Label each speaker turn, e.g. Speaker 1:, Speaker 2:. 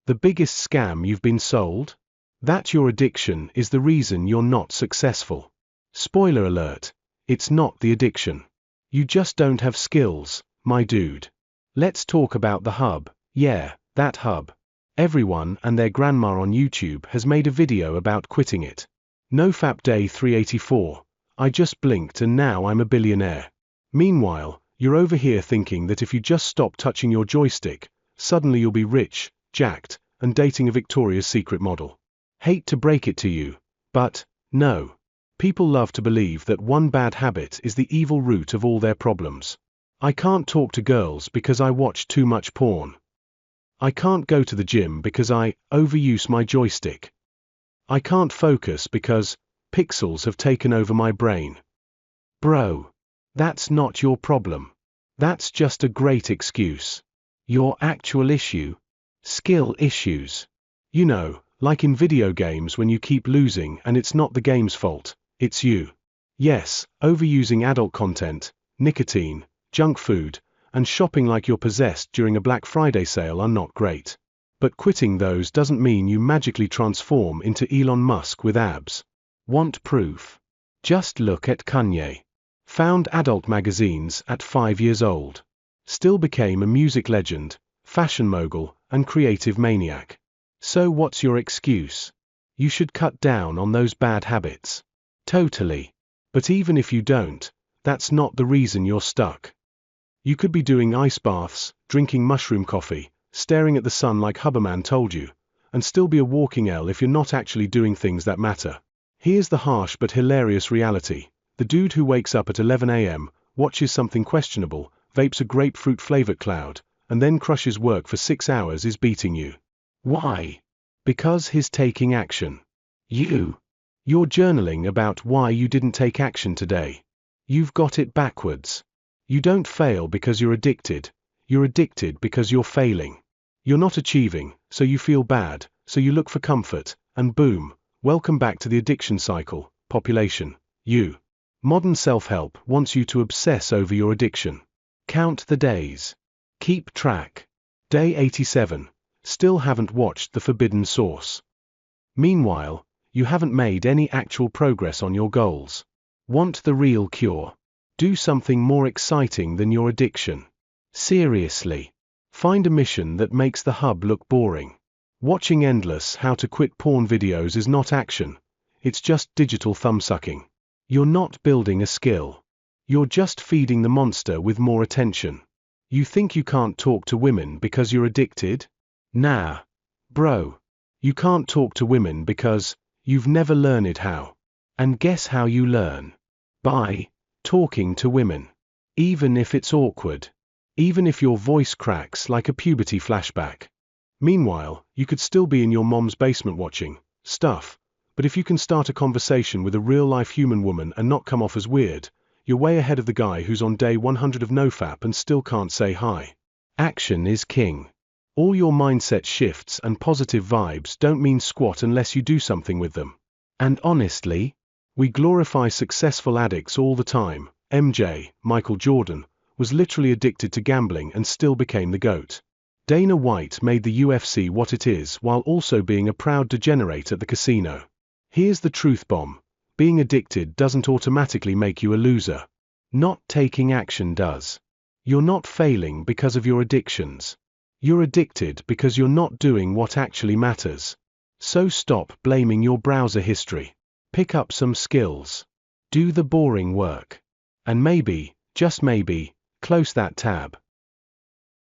Speaker 1: The biggest scam you've been sold? That your addiction is the reason you're not successful. Spoiler alert, it's not the addiction. You just don't have skills, my dude. Let's talk about the hub. Yeah, that hub. Everyone and their grandma on YouTube has made a video about quitting it. NoFap day 384. I just blinked and now I'm a billionaire. Meanwhile, you're over here thinking that if you just stop touching your joystick, suddenly you'll be rich, jacked, and dating a Victoria's Secret model. Hate to break it to you, but no. People love to believe that one bad habit is the evil root of all their problems. I can't talk to girls because I watch too much porn. I can't go to the gym because I overuse my joystick. I can't focus because pixels have taken over my brain. Bro, that's not your problem. That's just a great excuse. Your actual issue? Skill issues. You know, like in video games when you keep losing and it's not the game's fault, it's you. Yes, overusing adult content, nicotine, junk food, and shopping like you're possessed during a Black Friday sale are not great. But quitting those doesn't mean you magically transform into Elon Musk with abs. Want proof? Just look at Kanye. Found adult magazines at 5 years old. Still became a music legend, fashion mogul, and creative maniac. So what's your excuse? You should cut down on those bad habits. Totally. But even if you don't, that's not the reason you're stuck. You could be doing ice baths, drinking mushroom coffee, staring at the sun like Hubberman told you, and still be a walking L if you're not actually doing things that matter. Here's the harsh but hilarious reality. The dude who wakes up at 11 a.m., watches something questionable, vapes a grapefruit-flavored cloud, and then crushes work for 6 hours is beating you. Why? Because he's taking action. You're journaling about why you didn't take action today. You've got it backwards. You don't fail because you're addicted because you're failing. You're not achieving, so you feel bad, so you look for comfort, and boom, welcome back to the addiction cycle, population. Modern self-help wants you to obsess over your addiction. Count the days. Keep track. Day 87. Still haven't watched The Forbidden Source. Meanwhile, you haven't made any actual progress on your goals. Want the real cure? Do something more exciting than your addiction. Seriously. Find a mission that makes the hub look boring. Watching endless how to quit porn videos is not action. It's just digital thumbsucking. You're not building a skill. You're just feeding the monster with more attention. You think you can't talk to women because you're addicted? Nah. Bro. You can't talk to women because you've never learned how. And guess how you learn? By talking to women. Even if it's awkward. Even if your voice cracks like a puberty flashback. Meanwhile, you could still be in your mom's basement watching stuff. But if you can start a conversation with a real-life human woman and not come off as weird, you're way ahead of the guy who's on day 100 of NoFap and still can't say hi. Action is king. All your mindset shifts and positive vibes don't mean squat unless you do something with them. And honestly, we glorify successful addicts all the time. MJ, Michael Jordan, was literally addicted to gambling and still became the GOAT. Dana White made the UFC what it is while also being a proud degenerate at the casino. Here's the truth bomb. Being addicted doesn't automatically make you a loser. Not taking action does. You're not failing because of your addictions. You're addicted because you're not doing what actually matters. So stop blaming your browser history. Pick up some skills. Do the boring work. And maybe, just maybe, close that tab.